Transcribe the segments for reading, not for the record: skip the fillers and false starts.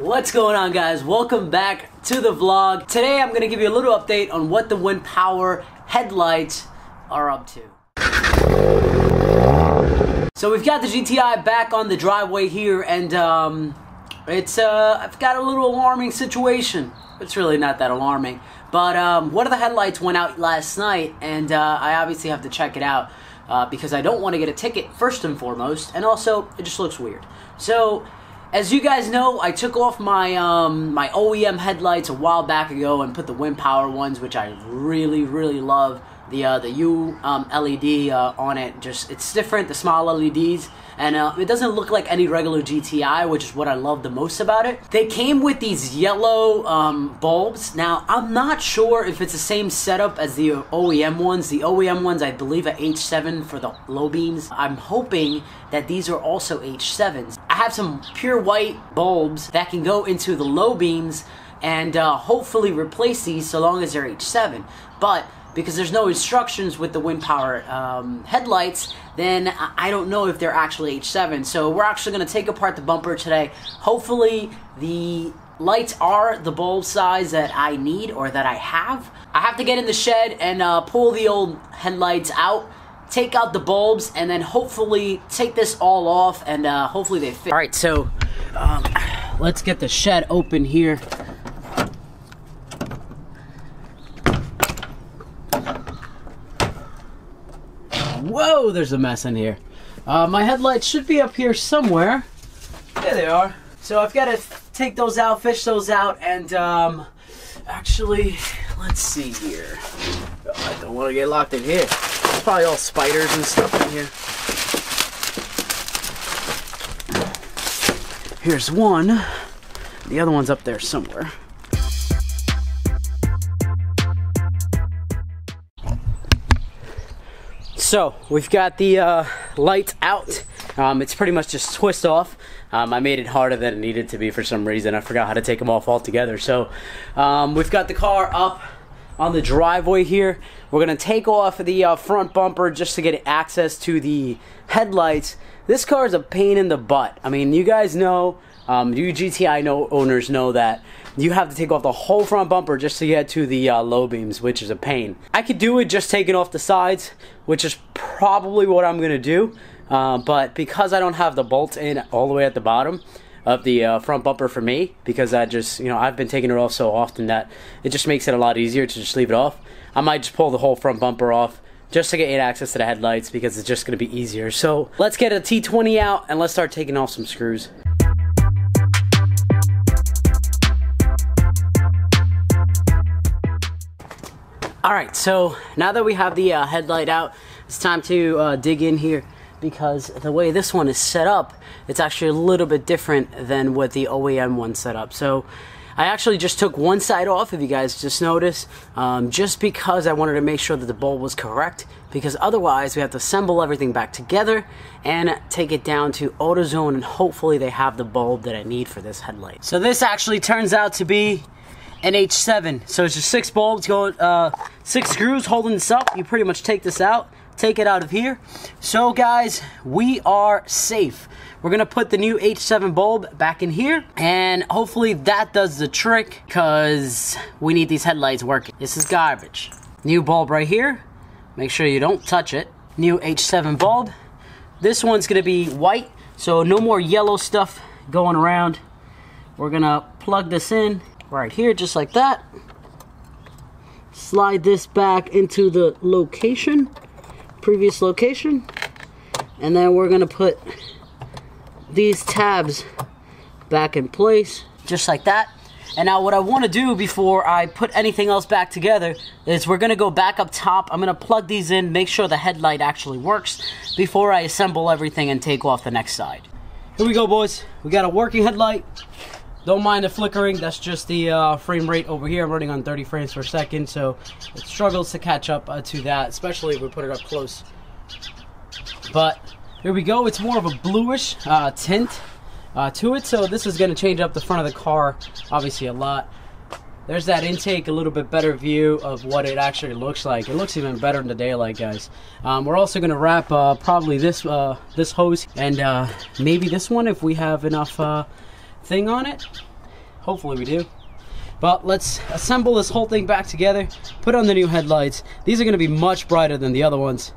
What's going on, guys? Welcome back to the vlog. Today I'm going to give you a little update on what the Winpower headlights are up to. So we've got the GTI back on the driveway here, and I've got a little alarming situation. It's really not that alarming, but one of the headlights went out last night, and I obviously have to check it out because I don't want to get a ticket first and foremost, and also it just looks weird. So as you guys know, I took off my my OEM headlights a while back ago and put the Winpower ones, which I really love. The U LED on it, just it's different, the small LEDs, and it doesn't look like any regular GTI, which is what I love the most about it. They came with these yellow bulbs. Now I'm not sure if it's the same setup as the OEM ones. The OEM ones, I believe, are H7 for the low beams. I'm hoping that these are also H7s. I have some pure white bulbs that can go into the low beams and hopefully replace these so long as they're H7. But because there's no instructions with the Winpower headlights, then I don't know if they're actually H7. So we're actually going to take apart the bumper today. Hopefully the lights are the bulb size that I need or that I have. I have to get in the shed and pull the old headlights out, take out the bulbs, and then hopefully take this all off, and hopefully they fit. Alright, so let's get the shed open here. Whoa, there's a mess in here. My headlights should be up here somewhere. There they are. So I've got to take those out, fish those out, and actually, let's see here. Oh, I don't want to get locked in here. There's probably all spiders and stuff in here. Here's one. The other one's up there somewhere. So we've got the lights out. It's pretty much just twist off. I made it harder than it needed to be for some reason. I forgot how to take them off altogether. So we've got the car up on the driveway here. We're gonna take off the front bumper just to get access to the headlights. This car is a pain in the butt. I mean, you guys know, you GTI owners know that you have to take off the whole front bumper just to get to the low beams, which is a pain. I could do it just taking off the sides, which is probably what I'm gonna do, but because I don't have the bolts in all the way at the bottom of the front bumper for me, because I just, you know, I've been taking it off so often that it just makes it a lot easier to just leave it off. I might just pull the whole front bumper off just to get access to the headlights because it's just gonna be easier. So let's get a T20 out and let's start taking off some screws. Alright, so now that we have the headlight out, it's time to dig in here, because the way this one is set up, it's actually a little bit different than what the OEM one set up. So I actually just took one side off, if you guys just noticed, just because I wanted to make sure that the bulb was correct, because otherwise we have to assemble everything back together and take it down to AutoZone, and hopefully they have the bulb that I need for this headlight. So this actually turns out to be an H7. So it's just 6 bulbs going, 6 screws holding this up. You pretty much take this out, take it out of here. So guys, we are safe. We're gonna put the new H7 bulb back in here, and hopefully that does the trick, because we need these headlights working. This is garbage. New bulb right here. Make sure you don't touch it. New H7 bulb. This one's gonna be white, so no more yellow stuff going around. We're gonna plug this in right here, just like that. Slide this back into the location, previous location, and then we're gonna put these tabs back in place, just like that. And now what I want to do before I put anything else back together is we're gonna go back up top. I'm gonna plug these in, make sure the headlight actually works before I assemble everything and take off the next side. Here we go, boys. We got a working headlight. Don't mind the flickering, that's just the frame rate over here. I'm running on 30 frames per second, so it struggles to catch up to that, especially if we put it up close. But here we go, it's more of a bluish tint to it, so this is going to change up the front of the car, obviously a lot. There's that intake, a little bit better view of what it actually looks like. It looks even better in the daylight, guys. We're also going to wrap probably this hose and maybe this one if we have enough thing on it. Hopefully we do. But let's assemble this whole thing back together, put on the new headlights. These are going to be much brighter than the other ones.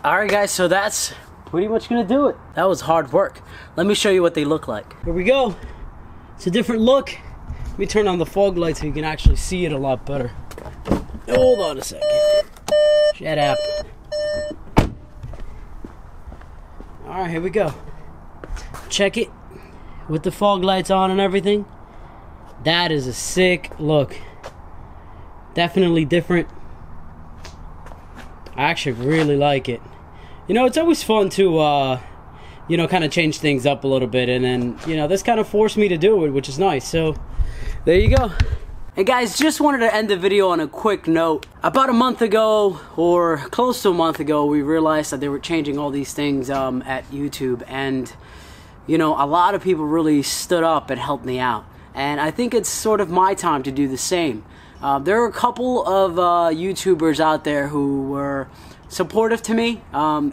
Alright guys, so that's pretty much gonna do it. That was hard work. Let me show you what they look like. Here we go. It's a different look. Let me turn on the fog light so you can actually see it a lot better. Hold on a second. Shut up. Alright, here we go. Check it. With the fog lights on and everything. That is a sick look. Definitely different. I actually really like it. You know, it's always fun to, you know, kind of change things up a little bit. And then, you know, this kind of forced me to do it, which is nice. So, there you go. And guys, just wanted to end the video on a quick note. About a month ago, or close to a month ago, we realized that they were changing all these things at YouTube. And, you know, a lot of people really stood up and helped me out. And I think it's sort of my time to do the same. There are a couple of YouTubers out there who were supportive to me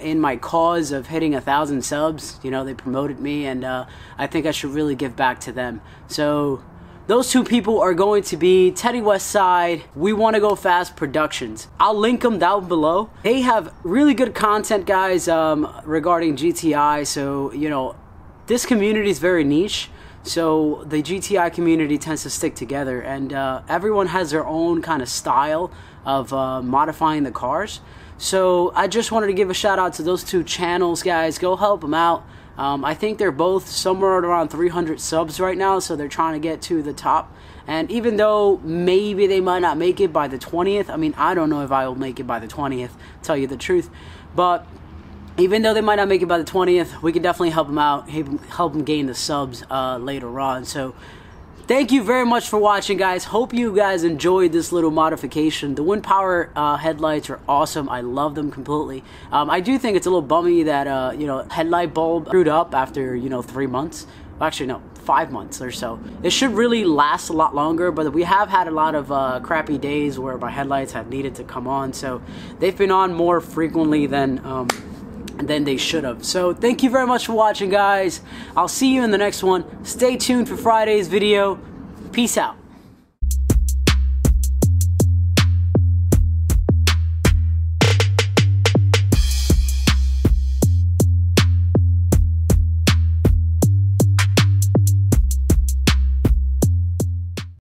in my cause of hitting 1,000 subs. You know, they promoted me, and I think I should really give back to them. So those two people are going to be Teddy Westside, We Want to Go Fast Productions. I'll link them down below. They have really good content, guys, regarding GTI. So, you know, this community is very niche. So the GTI community tends to stick together, and everyone has their own kind of style of modifying the cars. So I just wanted to give a shout out to those two channels, guys. Go help them out. I think they're both somewhere around 300 subs right now, so they're trying to get to the top. And even though maybe they might not make it by the 20th, I mean, I don't know if I will make it by the 20th, to tell you the truth. But even though they might not make it by the 20th, we can definitely help them out, help them gain the subs later on. So thank you very much for watching, guys. Hope you guys enjoyed this little modification. The Winpower headlights are awesome. I love them completely. I do think it's a little bummy that, you know, headlight bulb screwed up after, you know, 3 months. Actually, no, 5 months or so. It should really last a lot longer, but we have had a lot of crappy days where my headlights have needed to come on. So they've been on more frequently than they should have. So thank you very much for watching, guys. I'll see you in the next one. Stay tuned for Friday's video. Peace out.